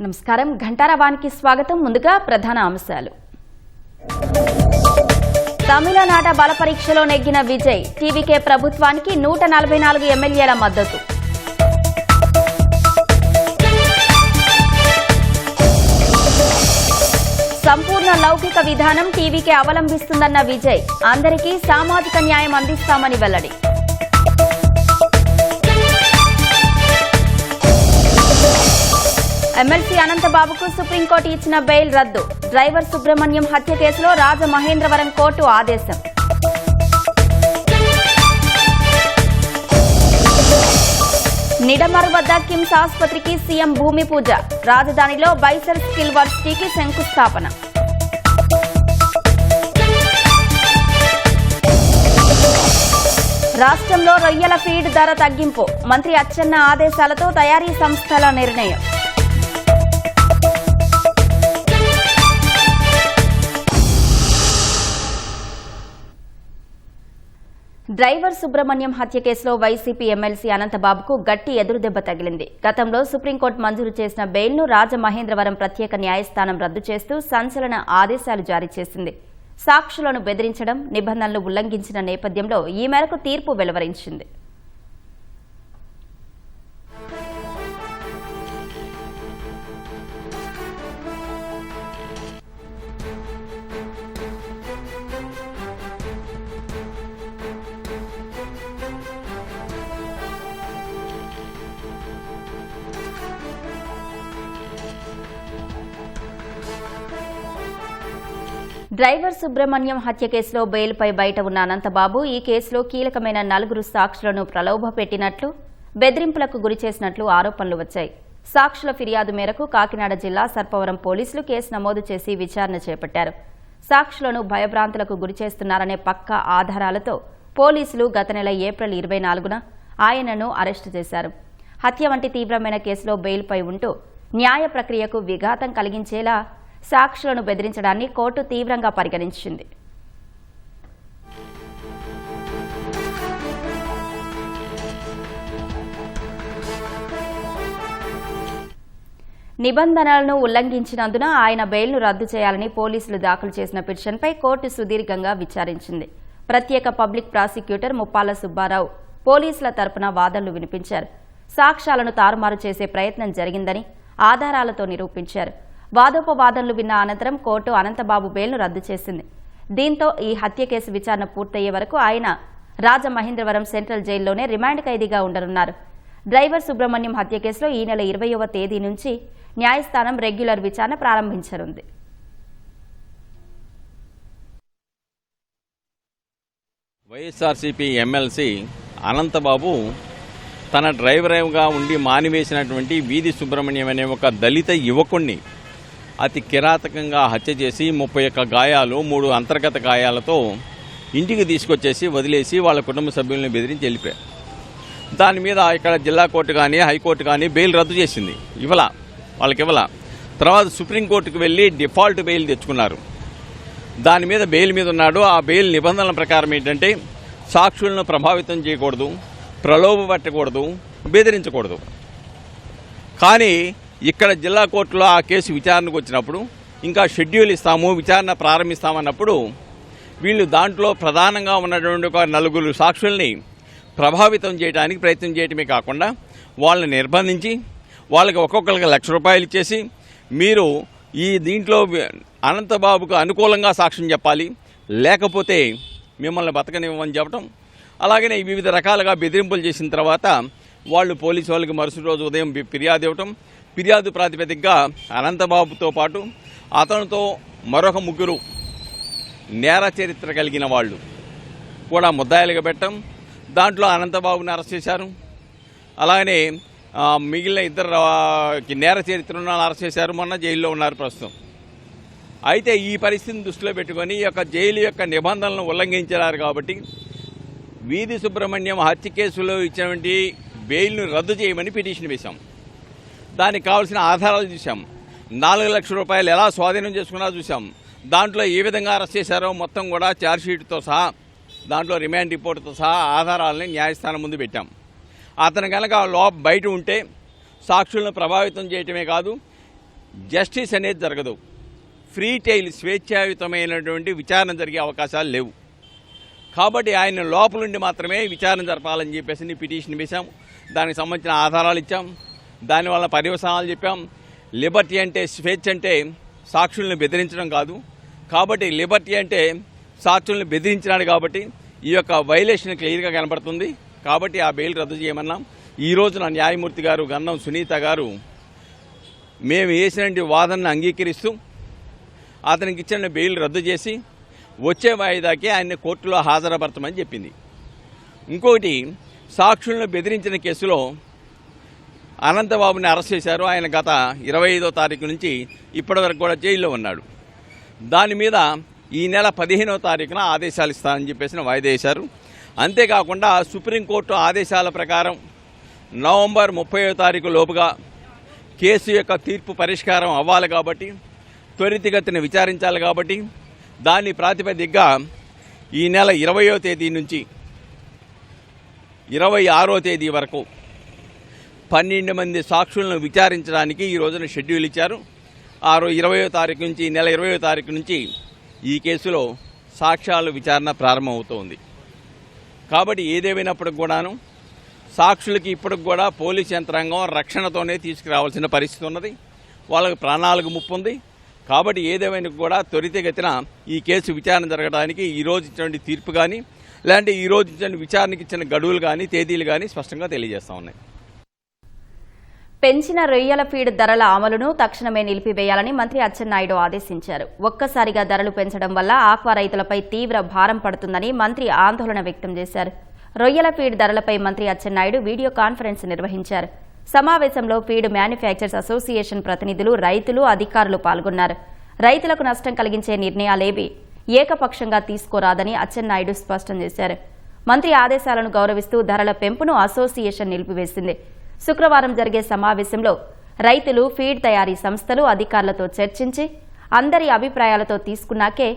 నమస్కారం ఘంటారావానికి స్వాగతం. ముందుగా ప్రధాన అంశాలు. తమిళనాట బల పరీక్షలో నెగ్గిన విజయ్, టీవీకే ప్రభుత్వానికి 144 ఎమ్మెల్యేల మద్దతు. సంపూర్ణ లౌకిక విధానం టీవీకే అవలంబిస్తుందన్న విజయ్, అందరికీ సామాజిక న్యాయం అందిస్తామని వెల్లడి. ఎమ్మెల్సీ అనంతబాబుకు సుప్రీంకోర్టు ఇచ్చిన బెయిల్ రద్దు. డ్రైవర్ సుబ్రహ్మణ్యం హత్య కేసులో రాజమహేంద్రవరం కోర్టు ఆదేశం. నిడమర్ వద్ద కిమ్స్ ఆసుపత్రికి సీఎం భూమి పూజ. రాజధానిలో బైసర్ స్కిల్ వర్సిటీకి శంకుస్థాపన. రాష్ట్రంలో రొయ్యల ఫీడ్ ధర తగ్గింపు. మంత్రి అచ్చెన్న ఆదేశాలతో తయారీ సంస్థల నిర్ణయం. డ్రైవర్ సుబ్రహ్మణ్యం హత్య కేసులో వైసీపీ ఎమ్మెల్సీ అనంతబాబుకు గట్టి ఎదురుదెబ్బ తగిలింది. గతంలో సుప్రీంకోర్టు మంజూరు చేసిన బెయిల్ను రాజమహేంద్రవరం ప్రత్యేక న్యాయస్థానం రద్దు చేస్తూ సంచలన ఆదేశాలు జారీ చేసింది. సాక్షులను బెదిరించడం, నిబంధనలు ఉల్లంఘించిన నేపథ్యంలో ఈ మేరకు తీర్పు వెలువరించింది. డ్రైవర్ సుబ్రహ్మణ్యం హత్య కేసులో బెయిల్పై బయట ఉన్న అనంతబాబు ఈ కేసులో కీలకమైన 4 సాక్షులను ప్రలోభపెట్టినట్లు, బెదిరింపులకు గురిచేసినట్లు ఆరోపణలు వచ్చాయి. సాక్షుల ఫిర్యాదు మేరకు కాకినాడ జిల్లా సర్పవరం పోలీసులు కేసు నమోదు చేసి విచారణ చేపట్టారు. సాక్షులను భయభ్రాంతులకు గురిచేస్తున్నారనే పక్కా ఆధారాలతో పోలీసులు గత నెల ఏప్రిల్ 24న ఆయనను అరెస్టు చేశారు. హత్య వంటి తీవ్రమైన కేసులో బెయిల్పై ఉంటూ న్యాయ ప్రక్రియకు విఘాతం కలిగించేలా సాక్షులను బెదిరించడాన్ని కోర్టు తీవ్రంగా పరిగణించింది. నిబంధనలను ఉల్లంఘించినందున ఆయన బెయిల్ను రద్దు చేయాలని పోలీసులు దాఖలు చేసిన పిటిషన్పై కోర్టు సుదీర్ఘంగా విచారించింది. ప్రత్యేక పబ్లిక్ ప్రాసిక్యూటర్ ముప్పాల సుబ్బారావు పోలీసుల తరపున వాదనలు వినిపించారు. సాక్ష్యాలను తారుమారు చేసే ప్రయత్నం జరిగిందని ఆధారాలతో నిరూపించారు. వాదోపవాదనలు విన్న అనంతరం కోర్టు అనంతబాబు బెయిల్ను రద్దు చేసింది. దీంతో ఈ హత్య కేసు విచారణ పూర్తయ్యే వరకు ఆయన రాజమహేంద్రవరం సెంట్రల్ జైల్లోనే రిమాండ్ ఖైదీగా ఉండనున్నారు. డ్రైవర్ సుబ్రహ్మణ్యం హత్య కేసులో ఈ నెల 20వ తేదీ నుంచి న్యాయస్థానం రెగ్యులర్ విచారణ ప్రారంభించనుంది. వైఎస్ఆర్సీపీ ఎమ్మెల్సీ అనంతబాబు తన డ్రైవర్గా ఉండి మానివేసినటువంటి వీధి సుబ్రహ్మణ్యం అనే ఒక దళిత యువకుణ్ణి అతి కిరాతకంగా హత్య చేసి 31 గాయాలు, 3 అంతర్గత గాయాలతో ఇంటికి తీసుకొచ్చేసి వదిలేసి వాళ్ళ కుటుంబ సభ్యులను బెదిరించి వెళ్ళిపోయారు. దాని మీద ఇక్కడ జిల్లా కోర్టు కానీ హైకోర్టు కానీ బెయిల్ రద్దు చేసింది. వాళ్ళకి ఇవ్వాల. తర్వాత సుప్రీంకోర్టుకు వెళ్ళి డిఫాల్ట్ బెయిల్ తెచ్చుకున్నారు. దాని మీద బెయిల్ మీద ఉన్నాడు. ఆ బెయిల్ నిబంధనల ప్రకారం ఏంటంటే సాక్షులను ప్రభావితం చేయకూడదు, ప్రలోభ పెట్టకూడదు, బెదిరించకూడదు. కానీ ఇక్కడ జిల్లా కోర్టులో ఆ కేసు విచారణకు వచ్చినప్పుడు ఇంకా షెడ్యూల్ ఇస్తాము, విచారణ ప్రారంభిస్తామన్నప్పుడు వీళ్ళు దాంట్లో ప్రధానంగా ఉన్నటువంటి ఒక 4 సాక్షుల్ని ప్రభావితం చేయడానికి ప్రయత్నం చేయటమే కాకుండా వాళ్ళని నిర్బంధించి వాళ్ళకి ఒక్కొక్కరికి ₹1,00,000 ఇచ్చేసి మీరు ఈ దీంట్లో అనంతబాబుకు అనుకూలంగా సాక్ష్యం చెప్పాలి, లేకపోతే మిమ్మల్ని బతకనివ్వమని చెప్పడం, అలాగనే వివిధ రకాలుగా బెదిరింపులు చేసిన తర్వాత వాళ్ళు పోలీసు వాళ్ళకి మరుసటి రోజు ఉదయం ఫిర్యాదు ఇవ్వటం. ఫిర్యాదు ప్రాతిపదికగా అనంతబాబుతో పాటు అతనితో మరొక 3 నేర చరిత్ర కలిగిన వాళ్ళు కూడా ముద్దాయిలుగా పెట్టడం. దాంట్లో అనంతబాబుని అరెస్ట్ చేశారు. అలాగనే మిగిలిన 2 నేర చరిత్ర ఉన్న అరెస్ట్ చేశారు. మొన్న జైల్లో ఉన్నారు ప్రస్తుతం. అయితే ఈ పరిస్థితిని దృష్టిలో పెట్టుకొని ఈ యొక్క జైలు యొక్క నిబంధనలను ఉల్లంఘించారు కాబట్టి వీధి సుబ్రహ్మణ్యం హత్య కేసులో ఇచ్చినటువంటి బెయిల్ను రద్దు చేయమని పిటిషన్ వేశాం. దానికి కావాల్సిన ఆధారాలు చూసాం. ₹4,00,000 ఎలా స్వాధీనం చేసుకున్నా చూసాం. దాంట్లో ఏ విధంగా అరెస్ట్ చేశారో మొత్తం కూడా ఛార్జ్షీట్తో సహా, దాంట్లో రిమాండ్ రిపోర్టుతో సహా ఆధారాలని న్యాయస్థానం ముందు పెట్టాం. అతను కనుక బయట ఉంటే సాక్షులను ప్రభావితం చేయటమే కాదు, జస్టిస్ అనేది జరగదు. ఫ్రీ టైల్ స్వేచ్ఛాయుతమైనటువంటి విచారణ జరిగే అవకాశాలు లేవు. కాబట్టి ఆయన లోపలుండి మాత్రమే విచారణ జరపాలని చెప్పేసి పిటిషన్ వేశాం. దానికి సంబంధించిన ఆధారాలు ఇచ్చాం. దానివల్ల పర్యవసానాలు చెప్పాం. లిబర్టీ అంటే, స్వేచ్ఛ అంటే సాక్షుల్ని బెదిరించడం కాదు. కాబట్టి లిబర్టీ అంటే సాక్షుల్ని బెదిరించినాడు. కాబట్టి ఈ యొక్క వైలేషన్ క్లియర్గా కనబడుతుంది. కాబట్టి ఆ బెయిల్ రద్దు చేయమన్నాం. ఈ రోజున న్యాయమూర్తి గారు గన్నం సునీత గారు మేము వేసినటువంటి వాదనను అంగీకరిస్తూ అతనికి ఇచ్చిన బెయిల్ రద్దు చేసి వచ్చే వాయిదాకే ఆయన్ని కోర్టులో హాజరుపరచమని చెప్పింది. ఇంకొకటి, సాక్షులను బెదిరించిన కేసులో అనంతబాబుని అరెస్ట్ చేశారు. ఆయన గత 25వ తారీఖు నుంచి ఇప్పటివరకు కూడా జైల్లో ఉన్నాడు. దాని మీద ఈ నెల 15వ తారీఖున ఆదేశాలు ఇస్తానని చెప్పేసి వాయిదా వేశారు. అంతేకాకుండా సుప్రీంకోర్టు ఆదేశాల ప్రకారం నవంబర్ 30వ తారీఖు లోపుగా కేసు యొక్క తీర్పు పరిష్కారం అవ్వాలి. కాబట్టి త్వరితగతిన విచారించాలి. కాబట్టి దాని ప్రాతిపదికగా ఈ నెల 20వ తేదీ నుంచి 26వ తేదీ వరకు 12 మంది సాక్షులను విచారించడానికి ఈ రోజున షెడ్యూల్ ఇచ్చారు. 20వ తారీఖు నుంచి, ఈ నెల 20వ తారీఖు నుంచి ఈ కేసులో సాక్ష్యాల విచారణ ప్రారంభమవుతోంది. కాబట్టి ఏదేమైనప్పటికి కూడాను సాక్షులకి ఇప్పటికి కూడా పోలీస్ యంత్రాంగం రక్షణతోనే తీసుకురావాల్సిన పరిస్థితి ఉన్నది. వాళ్ళకి ప్రాణాలకు ముప్పు ఉంది. కాబట్టి ఏదేమైనా కూడా త్వరితగతిన ఈ కేసు విచారణ జరగడానికి ఈ రోజు ఇచ్చిన తీర్పు కానీ, లేదంటే ఈ రోజు ఇచ్చిన విచారణకి ఇచ్చిన గడువులు కానీ, తేదీలు కానీ స్పష్టంగా తెలియజేస్తా ఉన్నాయి. పెంచిన రొయ్యల ఫీడ్ ధరల అమలును తక్షణమే నిలిపివేయాలని మంత్రి అచ్చెన్నాయుడు ఆదేశించారు. ఒక్కసారిగా ధరలు పెంచడం వల్ల ఆక్వా రైతులపై తీవ్ర భారం పడుతుందని మంత్రి ఆందోళన వ్యక్తం చేశారు. రొయ్యల ఫీడ్ ధరలపై మంత్రి అచ్చెన్నాయుడు వీడియో కాన్ఫరెన్స్ నిర్వహించారు. సమావేశంలో ఫీడ్ మ్యానుఫ్యాక్చర్స్ అసోసియేషన్ ప్రతినిధులు, రైతులు, అధికారులు పాల్గొన్నారు. రైతులకు నష్టం కలిగించే నిర్ణయాలేవి ఏకపక్షంగా తీసుకోరాదని అచ్చెన్నాయుడు స్పష్టం చేశారు. మంత్రి ఆదేశాలను గౌరవిస్తూ ధరల పెంపును అసోసియేషన్ నిలిపివేసింది. శుక్రవారం జరిగే సమావేశంలో రైతులు, ఫీడ్ తయారీ సంస్థలు, అధికారులతో చర్చించి అందరి అభిప్రాయాలతో తీసుకున్నాకే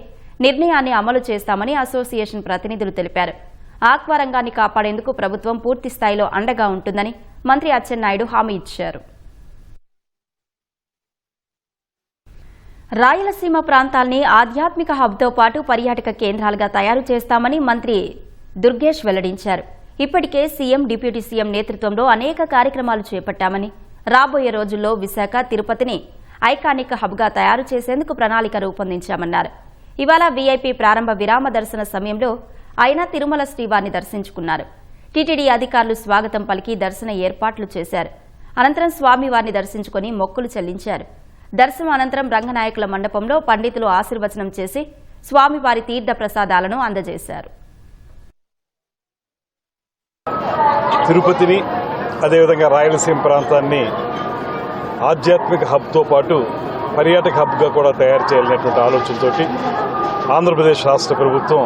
నిర్ణయాన్ని అమలు చేస్తామని అసోసియేషన్ ప్రతినిధులు తెలిపారు. ఆక్వా రంగాన్ని కాపాడేందుకు ప్రభుత్వం పూర్తి స్థాయిలో అండగా ఉంటుందని మంత్రి అచ్చెన్నాయుడు హామీ ఇచ్చారు. రాయలసీమ ప్రాంతాల్ని ఆధ్యాత్మిక హబ్తో పాటు పర్యాటక కేంద్రాలుగా తయారు చేస్తామని మంత్రి దుర్గేష్ వెల్లడించారు. ఇప్పటికే సీఎం, డిప్యూటీ సీఎం నేతృత్వంలో అనేక కార్యక్రమాలు చేపట్టామని, రాబోయే రోజుల్లో విశాఖ, తిరుపతిని ఐకానిక్ హబ్గా తయారు చేసేందుకు ప్రణాళిక రూపొందించామన్నారు. ఇవాళ వీఐపీ ప్రారంభ విరామ దర్శన సమయంలో ఆయన తిరుమల శ్రీవారిని దర్శించుకున్నారు. టీటీడీ అధికారులు స్వాగతం పలికి దర్శన ఏర్పాట్లు చేశారు. అనంతరం స్వామివారిని దర్శించుకుని మొక్కులు చెల్లించారు. దర్శనం అనంతరం రంగనాయకుల మండపంలో పండితులు ఆశీర్వచనం చేసి స్వామివారి తీర్థ ప్రసాదాలను అందజేశారు. తిరుపతిని, అదేవిధంగా రాయలసీమ ప్రాంతాన్ని ఆధ్యాత్మిక హబ్తో పాటు పర్యాటక హబ్గా కూడా తయారు చేయాలనేటువంటి ఆలోచనతోటి ఆంధ్రప్రదేశ్ రాష్ట్ర ప్రభుత్వం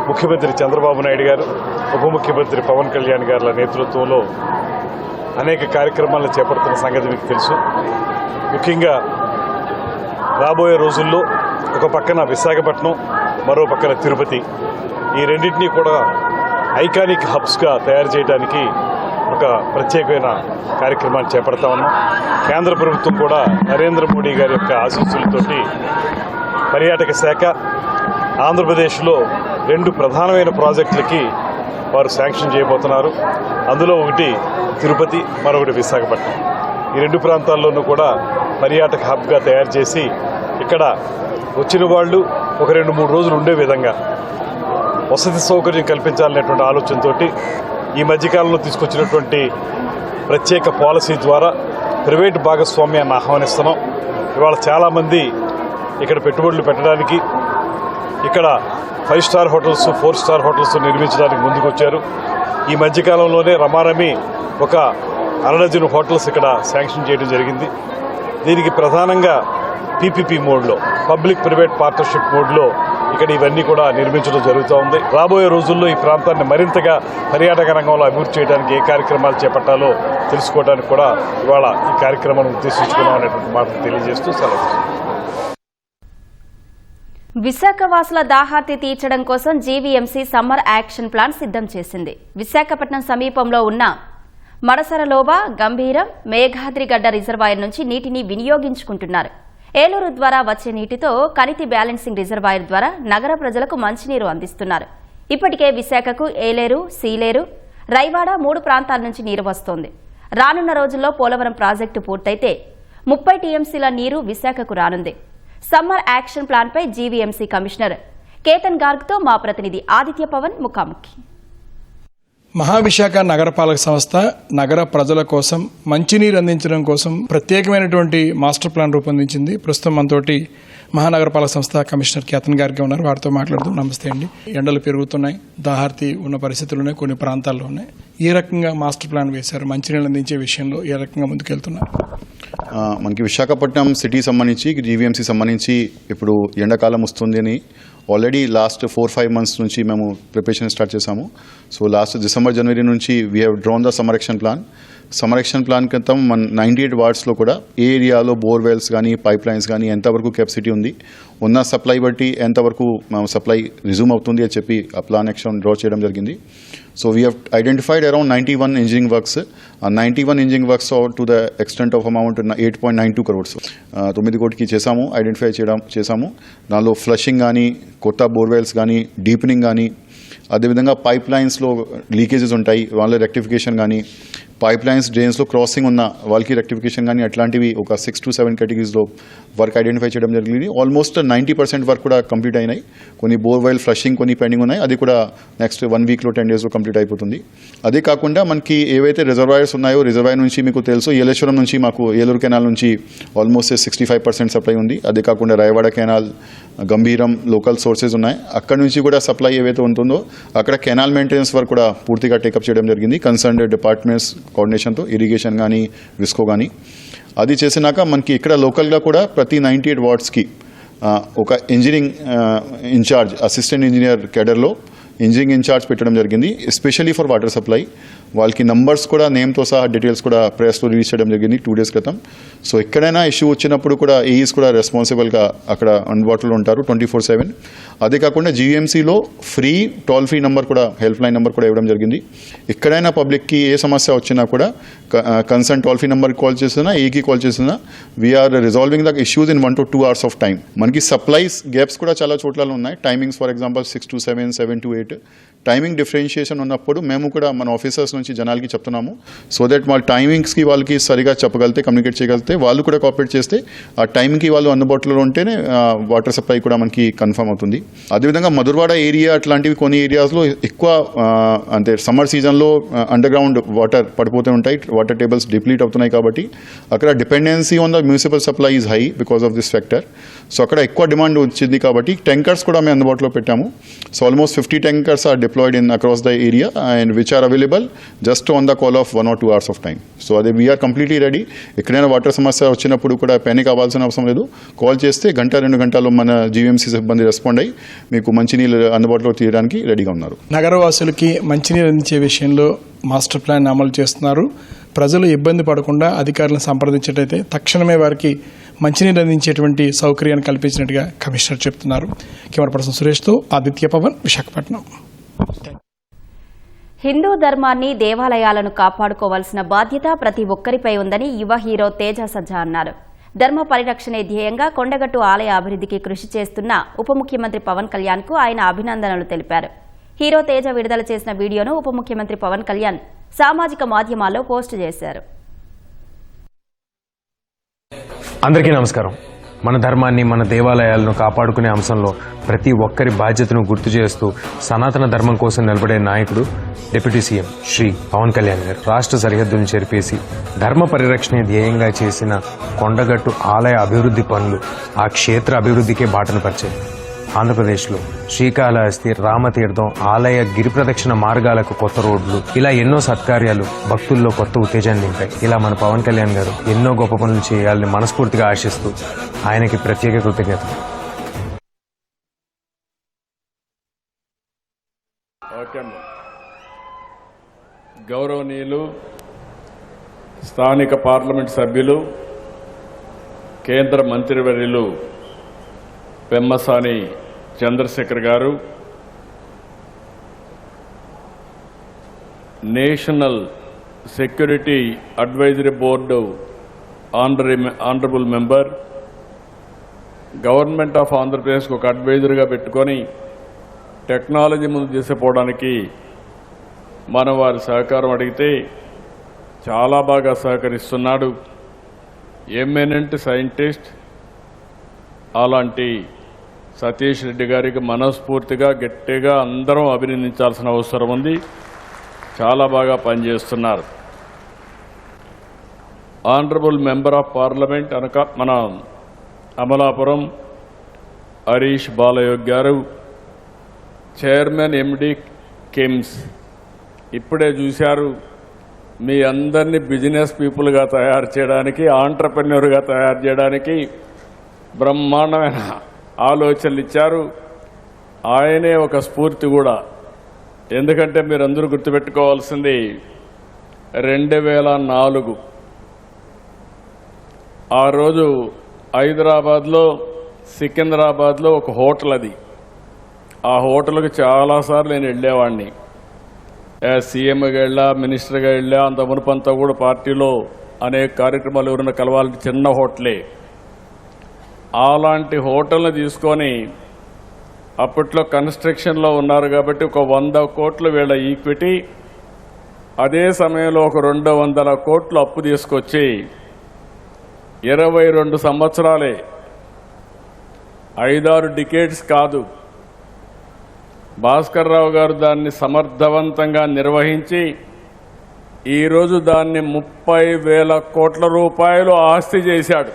ముఖ్యమంత్రి చంద్రబాబు నాయుడు గారు, ఉప ముఖ్యమంత్రి పవన్ కళ్యాణ్ గారుల నేతృత్వంలో అనేక కార్యక్రమాలను చేపడుతున్న సంగతి మీకు తెలుసు. ముఖ్యంగా రాబోయే రోజుల్లో ఒక పక్కన విశాఖపట్నం, మరో పక్కన తిరుపతి, ఈ రెండింటినీ కూడా ఐకానిక్ హబ్స్గా తయారు చేయడానికి ఒక ప్రత్యేకమైన కార్యక్రమాన్ని చేపడతా ఉన్నాం. కేంద్ర ప్రభుత్వం కూడా నరేంద్ర మోడీ గారి యొక్క ఆశీస్సులతోటి పర్యాటక శాఖ ఆంధ్రప్రదేశ్లో 2 ప్రధానమైన ప్రాజెక్టులకి వారు శాంక్షన్ చేయబోతున్నారు. అందులో ఒకటి తిరుపతి, మరొకటి విశాఖపట్నం. ఈ 2 ప్రాంతాల్లోనూ కూడా పర్యాటక హబ్గా తయారు చేసి ఇక్కడ వచ్చిన వాళ్ళు ఒక 2-3 రోజులు ఉండే విధంగా వసతి సౌకర్యం కల్పించాలనేటువంటి ఆలోచనతో ఈ మధ్యకాలంలో తీసుకొచ్చినటువంటి ప్రత్యేక పాలసీ ద్వారా ప్రైవేటు భాగస్వామ్యాన్ని ఆహ్వానిస్తున్నాం. ఇవాళ చాలామంది ఇక్కడ పెట్టుబడులు పెట్టడానికి, ఇక్కడ 5 స్టార్ హోటల్స్, 4 స్టార్ హోటల్స్ నిర్మించడానికి ముందుకొచ్చారు. ఈ మధ్యకాలంలోనే రమారమి ఒక 1 హోటల్స్ ఇక్కడ శాంక్షన్ చేయడం జరిగింది. దీనికి ప్రధానంగా పీపీపీ మోడ్లో, పబ్లిక్ ప్రైవేట్ పార్ట్నర్షిప్ మోడ్లో ఇక్కడ ఇవన్నీ కూడా నిర్మించడం జరుగుతూ ఉంది. రాబోయే రోజుల్లో ఈ ప్రాంతాన్ని మరింతగా పర్యాటక రంగంలో అభివృద్ధి చేయడానికి ఏ కార్యక్రమాలు చేపట్టాలో తెలుసుకోవడానికి కూడా ఇవాళ ఈ కార్యక్రమాన్ని ఉద్దేశించుకున్నాం అనేటువంటి మాటను తెలియజేస్తూ సెలవు. విశాఖ వాసుల దాహార్తి తీర్చడం కోసం జీవీఎంసీ సమ్మర్ యాక్షన్ ప్లాన్ సిద్ధం చేసింది. విశాఖపట్నం సమీపంలో ఉన్న మడసరలోబా, గంభీరం, మేఘాద్రిగడ్డ రిజర్వాయర్ నుంచి నీటిని వినియోగించుకుంటున్నారు. ఏలూరు ద్వారా వచ్చే నీటితో కనితి బ్యాలెన్సింగ్ రిజర్వాయర్ ద్వారా నగర ప్రజలకు మంచినీరు అందిస్తున్నారు. ఇప్పటికే విశాఖకు ఏలేరు, సీలేరు, రైవాడ 3 ప్రాంతాల నుంచి నీరు వస్తోంది. రానున్న రోజుల్లో పోలవరం ప్రాజెక్టు పూర్తయితే 30 టీఎంసీల నీరు విశాఖకు రానుంది. సమ్మర్ యాక్షన్ ప్లాన్పై జీవీఎంసీ కమిషనర్ కేతన్ గార్గ్తో మా ప్రతినిధి ఆదిత్య పవన్ ముఖాముఖి. మహావిశాఖ నగరపాలక సంస్థ నగర ప్రజల కోసం మంచినీరు అందించడం కోసం ప్రత్యేకమైనటువంటి మాస్టర్ ప్లాన్ రూపొందించింది. ప్రస్తుతం మనతోటి మహానగరపాలక సంస్థ కమిషనర్ కేతన్ గారికి ఉన్నారు. వారితో మాట్లాడుతూ నమస్తే అండి. ఎండలు పెరుగుతున్నాయి, దాహార్తి ఉన్న పరిస్థితులు ఉన్నాయి, కొన్ని ప్రాంతాల్లో ఉన్నాయి. ఏ రకంగా మాస్టర్ ప్లాన్ వేశారు? మంచినీళ్ళు అందించే విషయంలో ఏ రకంగా ముందుకెళ్తున్నారు? మనకి విశాఖపట్నం సిటీ సంబంధించి జీవీఎంసీ సంబంధించి ఇప్పుడు ఎండాకాలం వస్తుంది అని ఆల్రెడీ లాస్ట్ 4-5 months నుంచి మేము ప్రిపరేషన్ స్టార్ట్ చేశాము. సో లాస్ట్ డిసెంబర్ జనవరి నుంచి we have drawn the summer action plan. Summer action plan క్రితం మన 98 వార్డ్స్లో కూడా ఏ ఏరియాలో బోర్వెల్స్ కానీ పైప్ లైన్స్ కానీ ఎంతవరకు కెపాసిటీ ఉంది, ఉన్న సప్లై బట్టి ఎంతవరకు సప్లై రిజ్యూమ్ అవుతుంది అని చెప్పి ఆ ప్లాన్ యాక్షన్ డ్రా చేయడం జరిగింది. So we have identified around 91 engineering works. 91 engineering works to the extent of amount 8.92 crores 9 కోటికి ఐడెంటిఫై చేశాము. దానిలో ఫ్లషింగ్ కానీ, కొత్త బోర్వెల్స్ కానీ, డీపెనింగ్ కానీ, అదేవిధంగా పైప్ లైన్స్లో లీకేజెస్ ఉంటాయి, వాళ్ళ రెక్టిఫికేషన్ కానీ, పైప్ లైన్స్ డ్రైన్స్లో క్రాసింగ్ ఉన్న వాళ్ళకి రెక్టిఫికేషన్ కానీ, అట్లాంటివి ఒక 6 to 7 కేటగిరీస్లో వర్క్ ఐడెంటిఫై చేయడం జరిగింది. ఆల్మోస్ట్ 90% వర్క్ కూడా కంప్లీట్ అయినాయి. కొన్ని బోర్వెల్ ఫ్లషింగ్ కొన్ని పెండింగ్ ఉన్నాయి, అది కూడా నెక్స్ట్ 1 weekలో 10 daysలో కంప్లీట్ అయిపోతుంది. అదే కాకుండా మనకి ఏవైతే రిజర్వాయర్స్ ఉన్నాయో, రిజర్వాయర్ నుంచి మీకు తెలుసు ఏలేశ్వరం నుంచి మాకు ఏలూరు కెనాల్ నుంచి ఆల్మోస్ట్ 65% సప్లై ఉంది. అదే కాకుండా రాయవాడ కెనాల్, గంభీరం లోకల్ సోర్సెస్ ఉన్నాయి. అక్కడ నుంచి కూడా సప్లై ఏవైతే ఉంటుందో అక్కడ కెనాల్ మెయింటెనెన్స్ వర్క్ కూడా పూర్తిగా టేకప్ చేయడం జరిగింది కన్సర్న్డ్ డిపార్ట్మెంట్స్ కోఆర్డినేషన్తో, ఇరిగేషన్ కానీ, విస్కో కానీ. అది చేసినాక మనకి ఇక్కడ లోకల్గా కూడా ప్రతి 98 వార్డ్స్కి ఒక ఇంజనీరింగ్ ఇన్ఛార్జ్, అసిస్టెంట్ ఇంజనీర్ కేడర్లో ఇంజనీరింగ్ ఇన్ఛార్జ్ పెట్టడం జరిగింది, ఎస్పెషల్లీ ఫర్ వాటర్ సప్లై. వాళ్ళకి నంబర్స్ కూడా, నేమ్తో సహా డీటెయిల్స్ కూడా ప్రెస్లో రిలీజ్ చేయడం జరిగింది 2 days క్రితం. సో ఎక్కడైనా ఇష్యూ వచ్చినప్పుడు కూడా ఏఈస్ కూడా రెస్పాన్సిబుల్గా అక్కడ అందుబాటులో ఉంటారు 24/7. అదే కాకుండా జీవీఎంసీలో ఫ్రీ టోల్ ఫ్రీ నెంబర్ కూడా, హెల్ప్ లైన్ నెంబర్ కూడా ఇవ్వడం జరిగింది. ఎక్కడైనా పబ్లిక్కి ఏ సమస్య వచ్చినా కూడా కన్సర్న్ టోల్ ఫ్రీ నెంబర్కి కాల్ చేసినా, ఏకి కాల్ చేసినా, we are resolving the issues in 1 to 2 hours of time. మనకి సప్లైస్ గ్యాప్స్ కూడా చాలా చోట్లలో ఉన్నాయి. Timings for example 6 to 7, 7 to 8 timing differentiation ఉన్నప్పుడు మేము కూడా మన ఆఫీసర్స్ నుంచి జనాలకి చెప్తున్నాము. సో దట్ వాళ్ళ టైమింగ్స్కి వాళ్ళకి సరిగా చెప్పగలితే, కమ్యూనికేట్ చేయగలిగితే, వాళ్ళు కూడా కోఆపరేట్ చేస్తే ఆ టైంకి వాళ్ళు అందుబాటులో ఉంటేనే వాటర్ సప్లై కూడా మనకి కన్ఫర్మ్ అవుతుంది. అదేవిధంగా మధురవాడ ఏరియా అట్లాంటివి కొన్ని ఏరియాస్లో ఎక్కువ అంటే సమ్మర్ సీజన్లో అండర్ గ్రౌండ్ వాటర్ పడిపోతూ ఉంటాయి, వాటర్ టేబుల్స్ డిప్లీట్ అవుతున్నాయి. కాబట్టి అక్కడ dependency on the municipal supply is high because of this factor. So అక్కడ ఎక్కువ డిమాండ్ వచ్చింది కాబట్టి ట్యాంకర్స్ కూడా మేము అందుబాటులో పెట్టాము. So almost 50 tankers are deployed in across the area and which are available just on the call of 1 or 2 hours of time. So we are completely ready. ఎక్కడైనా water సమస్య వచ్చినప్పుడు కూడా పానిక్ అవ్వాల్సిన అవసరం లేదు. కాల్ చేస్తే 1-2 గంటల్లో మన జీవీఎంసీ సిబ్బంది రెస్పాండ్ అయ్యి మీకు మంచినీళ్ళు అందుబాటులో తీయడానికి రెడీగా ఉన్నారు. నగరవాసులకి మంచినీరు అందించే విషయంలో మాస్టర్ ప్లాన్ అమలు చేస్తున్నారు. ప్రజలు ఇబ్బంది పడకుండా అధికారులను సంప్రదించేటైతే తక్షణమే వారికి మంచినీరు అందించేటువంటి సౌకర్యాన్ని కల్పించినట్టుగా కమిషనర్ చెప్తున్నారు. కెమెరా పర్సన్ సురేష్తో ఆదిత్య పవన్, విశాఖపట్నం. హిందూ ధర్మాన్ని, దేవాలయాలను కాపాడుకోవాల్సిన బాధ్యత ప్రతి ఒక్కరిపై ఉందని యువ హీరో తేజ సజ్జా అన్నారు. ధర్మ పరిరక్షణే ధ్యేయంగా కొండగట్టు ఆలయ అభివృద్ధికి కృషి చేస్తున్న ఉప ముఖ్యమంత్రి పవన్ కళ్యాణ్ కు ఆయన అభినందనలు తెలిపారు. హీరో తేజ విడుదల చేసిన వీడియోను ఉప ముఖ్యమంత్రి పవన్ కళ్యాణ్ సామాజిక మాధ్యమాల్లో పోస్టు చేశారు. అందరికీ నమస్కారం. మన ధర్మాన్ని, మన దేవాలయాలను కాపాడుకునే అంశంలో ప్రతి ఒక్కరి బాధ్యతను గుర్తు చేస్తూ సనాతన ధర్మం కోసం నిలబడే నాయకుడు డిప్యూటీ సీఎం శ్రీ పవన్ కళ్యాణ్ గారు రాష్ట్ర సరిహద్దును చెరిపేసి ధర్మ పరిరక్షణ ధ్యేయంగా చేసిన కొండగట్టు ఆలయ అభివృద్ధి పనులు ఆ క్షేత్ర అభివృద్ధికే బాటను పరిచాయి. ఆంధ్రప్రదేశ్లో శ్రీకాళహస్తి, రామతీర్థం, ఆలయ గిరి ప్రదక్షిణ మార్గాలకు కొత్త రోడ్లు, ఇలా ఎన్నో సత్కార్యాలు భక్తుల్లో కొత్త ఉత్తేజాన్ని నింపాయి. ఇలా మన పవన్ కళ్యాణ్ గారు ఎన్నో గొప్ప పనులు చేయాలని మనస్ఫూర్తిగా ఆశిస్తూ ఆయనకి ప్రత్యేక కృతజ్ఞతలు. గౌరవనీయులు స్థానిక పార్లమెంట్ సభ్యులు, కేంద్ర మంత్రివర్యులు పెమ్మసాని చంద్రశేఖర్ గారు, national security advisory board honourable member, government of ఆంధ్రప్రదేశ్కి ఒక అడ్వైజర్గా పెట్టుకొని టెక్నాలజీ ముందు తీసుకుపోవడానికి మనం వారి సహకారం అడిగితే చాలా బాగా సహకరిస్తున్నాడు. ఎమినెంట్ సైంటిస్ట్ అలాంటి సతీష్ రెడ్డి గారికి మనస్ఫూర్తిగా గట్టిగా అందరం అభినందించాల్సిన అవసరం ఉంది. చాలా బాగా పనిచేస్తున్నారు. ఆనరబుల్ మెంబర్ ఆఫ్ పార్లమెంట్ మన అమలాపురం హరీష్ బాలయోగ్ గారు, చైర్మన్ ఎండి కిమ్స్. ఇప్పుడే చూశారు, మీ అందరినీ బిజినెస్ పీపుల్గా తయారు చేయడానికి, ఆంట్రప్రెన్యూర్గా తయారు చేయడానికి బ్రహ్మాండమైన ఆలోచనలు ఇచ్చారు. ఆయనే ఒక స్ఫూర్తి కూడా. ఎందుకంటే మీరందరూ గుర్తుపెట్టుకోవాల్సింది 2004 ఆ రోజు హైదరాబాద్లో సికింద్రాబాద్లో ఒక హోటల్ అది. ఆ హోటల్కి చాలాసార్లు నేను వెళ్ళేవాడిని. సీఎంగా వెళ్ళా, మినిస్టర్గా వెళ్ళా, అంత మునుపంతా కూడా పార్టీలో అనేక కార్యక్రమాలు ఎవరైనా కలవాలంటే చిన్న హోటలే. అలాంటి హోటల్ని తీసుకొని అప్పట్లో కన్స్ట్రక్షన్లో ఉన్నారు కాబట్టి ఒక 100 కోట్లు వీళ్ళ ఈక్విటీ, అదే సమయంలో ఒక 200 కోట్లు అప్పు తీసుకొచ్చి 22 సంవత్సరాలే, 5-6 డికేడ్స్ కాదు, భాస్కర్ రావు గారు దాన్ని సమర్థవంతంగా నిర్వహించి ఈరోజు దాన్ని 30,000 కోట్ల రూపాయలు ఆస్తి చేశాడు.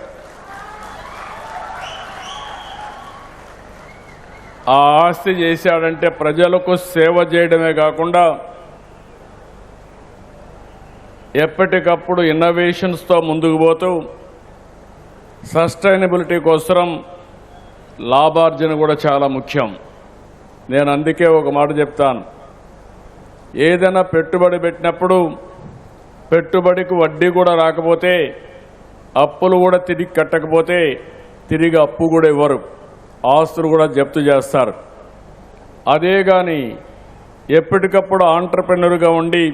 ఆ ఆస్తి చేశాడంటే ప్రజలకు సేవ చేయడమే కాకుండా ఎప్పటికప్పుడు ఇన్నోవేషన్స్తో ముందుకు పోతూ సస్టైనబిలిటీ కోసం లాభార్జన కూడా చాలా ముఖ్యం. నేను అందుకే ఒక మాట చెప్తాను, ఏదైనా పెట్టుబడి పెట్టినప్పుడు పెట్టుబడికి వడ్డీ కూడా రాకపోతే, అప్పులు కూడా తిరిగి కట్టకపోతే తిరిగి అప్పు కూడా ఇవ్వరు, ఆస్తులు కూడా జప్తు చేస్తారు. అదే కానీ ఎప్పటికప్పుడు ఆంట్రప్రెన్యూర్గా ఉండి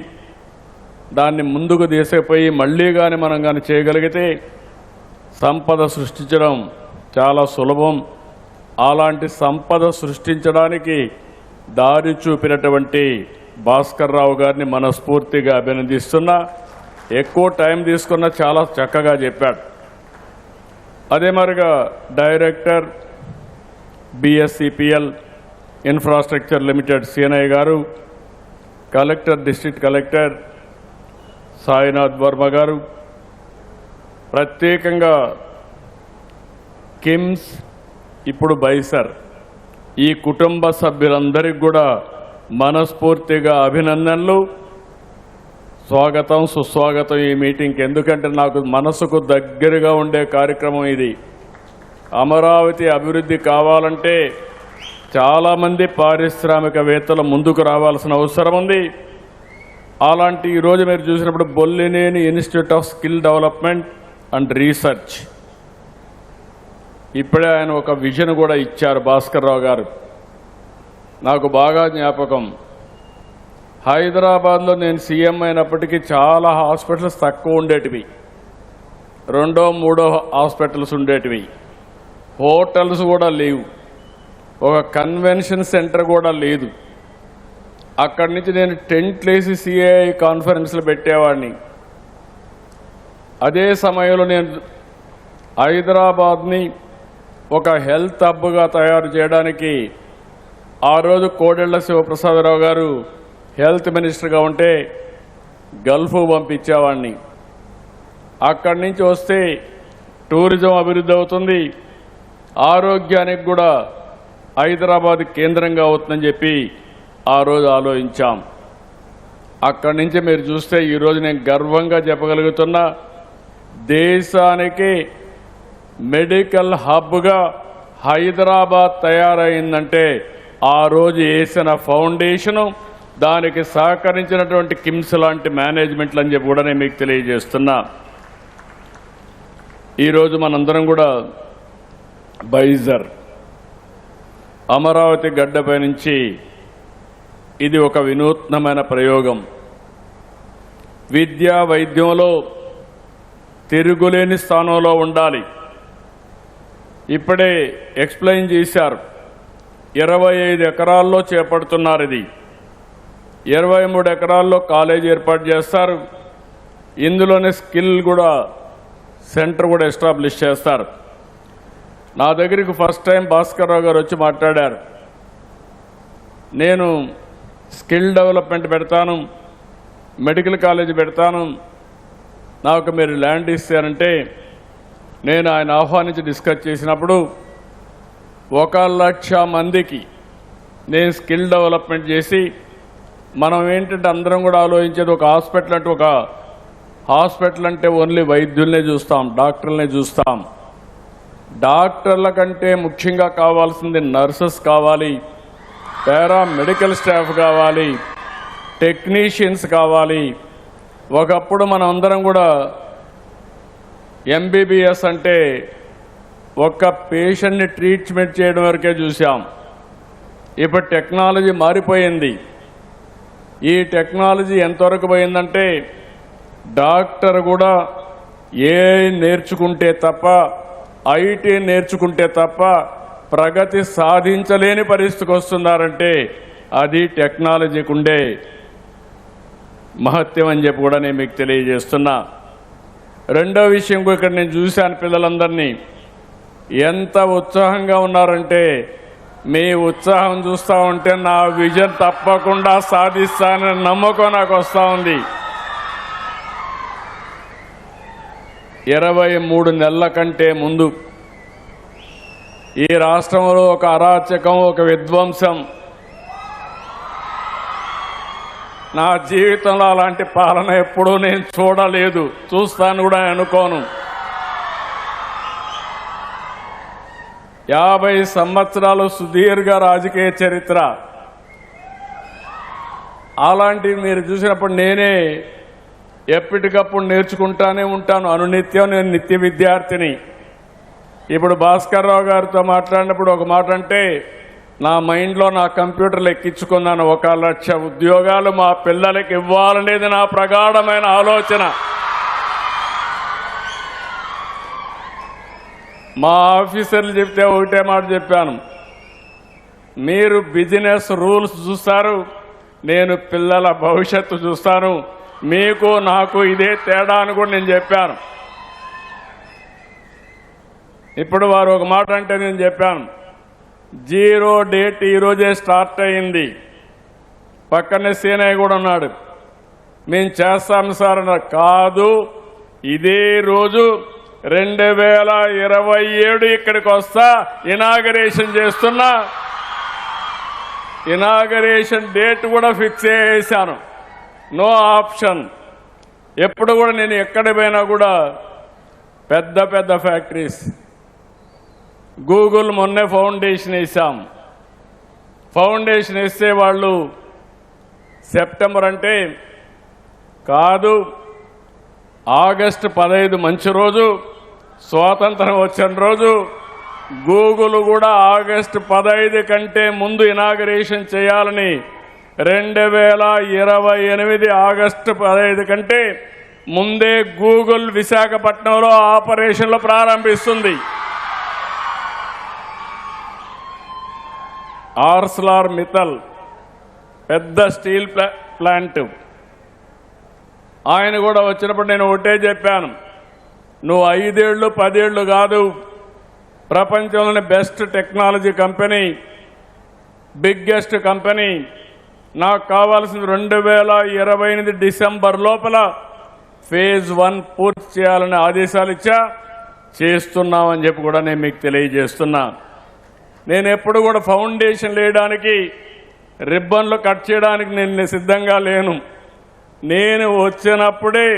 దాన్ని ముందుకు తీసుకుపోయి మళ్ళీ కానీ మనం కానీ చేయగలిగితే సంపద సృష్టించడం చాలా సులభం. అలాంటి సంపద సృష్టించడానికి దారి చూపినటువంటి భాస్కర్ రావు గారిని మనస్ఫూర్తిగా అభినందిస్తున్నా. ఎక్కువ టైం తీసుకున్నా చాలా చక్కగా చెప్పాడు. అదే మరిగా director BSCPL infrastructure limited CNI గారు, collector district collector Sainath Varma గారు, ప్రత్యేకంగా కిమ్స్ ఇప్పుడు బైసర్, ఈ కుటుంబ సభ్యులందరికీ కూడా మనస్ఫూర్తిగా అభినందనలు, స్వాగతం సుస్వాగతం ఈ మీటింగ్కి. ఎందుకంటే నాకు మనసుకు దగ్గరగా ఉండే కార్యక్రమం ఇది. అమరావతి అభివృద్ధి కావాలంటే చాలామంది పారిశ్రామికవేత్తలు ముందుకు రావాల్సిన అవసరం ఉంది. అలాంటి ఈరోజు మీరు చూసినప్పుడు Bollineni institute of skill development and research, ఇప్పుడే ఆయన ఒక విజన్ కూడా ఇచ్చారు భాస్కర్ రావు గారు. నాకు బాగా జ్ఞాపకం, హైదరాబాద్లో నేను సీఎం అయినప్పటికీ చాలా హాస్పిటల్స్ తక్కువ ఉండేటివి, 2, 3 హాస్పిటల్స్ ఉండేటివి, హోటల్స్ కూడా లేవు, ఒక కన్వెన్షన్ సెంటర్ కూడా లేదు. అక్కడి నుంచి నేను టెంట్లు వేసి CAI కాన్ఫరెన్స్లు పెట్టేవాడిని. అదే సమయంలో నేను హైదరాబాద్ని ఒక హెల్త్ హబ్గా తయారు చేయడానికి ఆ రోజు కోడెళ్ల శివప్రసాదరావు గారు హెల్త్ మినిస్టర్గా ఉంటే గల్ఫ్ పంపించేవాడిని. అక్కడి నుంచి వస్తే టూరిజం అభివృద్ధి అవుతుంది, ఆరోగ్యానికి కూడా హైదరాబాద్ కేంద్రంగా అవుతుందని చెప్పి ఆ రోజు ఆలోచించాం. అక్కడి నుంచి మీరు చూస్తే ఈరోజు నేను గర్వంగా చెప్పగలుగుతున్నా, దేశానికి మెడికల్ హబ్గా హైదరాబాద్ తయారైందంటే ఆ రోజు వేసిన ఫౌండేషను, దానికి సహకరించినటువంటి కిమ్స్ లాంటి మేనేజ్మెంట్లు అని చెప్పి కూడా నేను మీకు తెలియజేస్తున్నా. ఈరోజు మనందరం కూడా బైజర్ అమరావతి గడ్డపై నుంచి ఇది ఒక వినూత్నమైన ప్రయోగం. విద్యా వైద్యంలో తిరుగులేని స్థానంలో ఉండాలి. ఇప్పుడే ఎక్స్ప్లెయిన్ చేశారు. 25 ఎకరాల్లో చేపడుతున్నారు. ఇది 23 ఎకరాల్లో కాలేజీ ఏర్పాటు చేస్తారు. ఇందులోనే స్కిల్ కూడా సెంటర్ కూడా ఎస్టాబ్లిష్ చేస్తారు. నా దగ్గరికి ఫస్ట్ టైం భాస్కర్ రావు గారు వచ్చి మాట్లాడారు. నేను స్కిల్ డెవలప్మెంట్ పెడతాను, మెడికల్ కాలేజ్ పెడతాను, నాకు మీరు ల్యాండ్ ఇస్తారంటే నేను ఆయన ఆహ్వానించి డిస్కస్ చేసినప్పుడు 1,00,000 మందికి నేను స్కిల్ డెవలప్మెంట్ చేసి, మనం ఏంటంటే అందరం కూడా ఆలోచించేది ఒక హాస్పిటల్ అంటే ఓన్లీ వైద్యుల్నే చూస్తాం, డాక్టర్లనే చూస్తాం. డాక్టర్ల కంటే ముఖ్యంగా కావాల్సింది నర్సెస్ కావాలి, పారామెడికల్ స్టాఫ్ కావాలి, టెక్నీషియన్స్ కావాలి. ఒకప్పుడు మనం అందరం కూడా ఎంబీబీఎస్ అంటే ఒక్క పేషెంట్ని ట్రీట్మెంట్ చేయడం వరకే చూసాం. ఇప్పుడు టెక్నాలజీ మారిపోయింది. ఈ టెక్నాలజీ ఎంతవరకు పోయిందంటే డాక్టర్ కూడా ఏఐ నేర్చుకుంటే తప్ప, ఐటీ నేర్చుకుంటే తప్ప ప్రగతి సాధించలేని పరిస్థితికి వస్తున్నారంటే అది టెక్నాలజీకి ఉండే మహత్యం అని చెప్పి కూడా నేను మీకు తెలియజేస్తున్నా. రెండో విషయం కూడా ఇక్కడ నేను చూశాను, పిల్లలందరినీ ఎంత ఉత్సాహంగా ఉన్నారంటే, మీ ఉత్సాహం చూస్తూ ఉంటే నా విజన్ తప్పకుండా సాధిస్తానని నమ్మకం నాకు వస్తూ ఉంది. 23 నెలల కంటే ముందు ఈ రాష్ట్రంలో ఒక అరాచకం, ఒక విధ్వంసం, నా జీవితంలో అలాంటి పాలన ఎప్పుడూ నేను చూడలేదు, చూస్తాను కూడా అనుకోను. 50 సంవత్సరాలు సుదీర్ఘ రాజకీయ చరిత్ర. అలాంటివి మీరు చూసినప్పుడు నేనే ఎప్పటికప్పుడు నేర్చుకుంటానే ఉంటాను. అనునిత్యం నేను నిత్య విద్యార్థిని. ఇప్పుడు భాస్కర్ రావు గారితో మాట్లాడినప్పుడు ఒక మాట అంటే నా మైండ్లో నా కంప్యూటర్లు ఎక్కించుకున్నాను. 1,00,000 ఉద్యోగాలు మా పిల్లలకి ఇవ్వాలనేది నా ప్రగాఢమైన ఆలోచన. మా ఆఫీసర్లు చెప్తే ఒకటే మాట చెప్పాను, మీరు బిజినెస్ రూల్స్ చూస్తారు, నేను పిల్లల భవిష్యత్తు చూస్తాను, మీకు నాకు ఇదే తేడా అని కూడా నేను చెప్పాను. ఇప్పుడు వారు ఒక మాట అంటే నేను చెప్పాను, 0 డేట్ ఈరోజే స్టార్ట్ అయింది. పక్కనే సీనయ్య కూడా ఉన్నాడు. మేము చేస్తాం సార్ అన్నారు. కాదు, ఇదే రోజు 2027 ఇక్కడికి వస్తా, ఇనాగరేషన్ చేస్తున్నా. ఇనాగరేషన్ డేట్ కూడా ఫిక్స్ చేశాను. No option. ఎప్పుడు కూడా నేను ఎక్కడ పోయినా కూడా పెద్ద పెద్ద ఫ్యాక్టరీస్, గూగుల్ మొన్నే ఫౌండేషన్ వేసాం. ఫౌండేషన్ వేస్తే వాళ్ళు సెప్టెంబర్ అంటే కాదు, ఆగస్టు 15 మంచి రోజు, స్వాతంత్రం వచ్చిన రోజు. గూగుల్ కూడా ఆగస్టు 15 కంటే ముందు ఇనాగరేషన్ చేయాలని 2028 ఆగస్టు 15 కంటే ముందే గూగుల్ విశాఖపట్నంలో ఆపరేషన్లు ప్రారంభిస్తుంది. ఆర్సెలర్ మిత్తల్ పెద్ద స్టీల్ ప్లాంట్, ఆయన కూడా వచ్చినప్పుడు నేను ఒకటే చెప్పాను, నువ్వు 5 ఏళ్ళు 10 ఏళ్ళు కాదు, ప్రపంచంలోని best technology company, biggest company, నాకు కావాల్సింది 2028 డిసెంబర్ లోపల ఫేజ్ 1 పూర్తి చేయాలని ఆదేశాలు ఇచ్చా. చేస్తున్నామని చెప్పి కూడా నేను మీకు తెలియజేస్తున్నా. నేను ఎప్పుడు కూడా ఫౌండేషన్ వేయడానికి, రిబ్బన్లు కట్ చేయడానికి నేను సిద్ధంగా లేను. నేను వచ్చినప్పుడే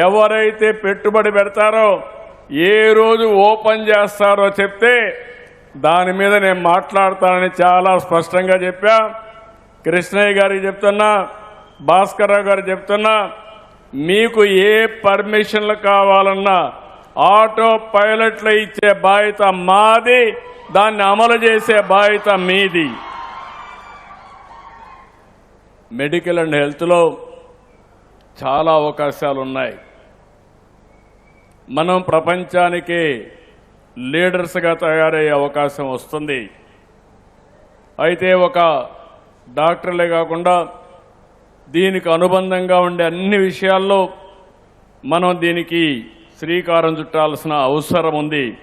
ఎవరైతే పెట్టుబడి పెడతారో, ఏ రోజు ఓపెన్ చేస్తారో చెప్తే దాని మీద నేను మాట్లాడతానని చాలా స్పష్టంగా చెప్పా. కృష్ణయ్య గారికి చెప్తున్నా, భాస్కర్ రావు గారికి చెప్తున్నా, మీకు ఏ పర్మిషన్లు కావాలన్నా ఆటో పైలట్లు ఇచ్చే బాధ్యత మాది, దాన్ని అమలు చేసే బాధ్యత మీది. మెడికల్ అండ్ హెల్త్లో చాలా అవకాశాలు ఉన్నాయి. మనం ప్రపంచానికే లీడర్స్గా తయారయ్యే అవకాశం వస్తుంది. అయితే ఒక డాక్టర్లే కాకుండా దీనికి అనుబంధంగా ఉండే అన్ని విషయాల్లో మనం దీనికి శ్రీకారం చుట్టాల్సిన అవసరం ఉంది.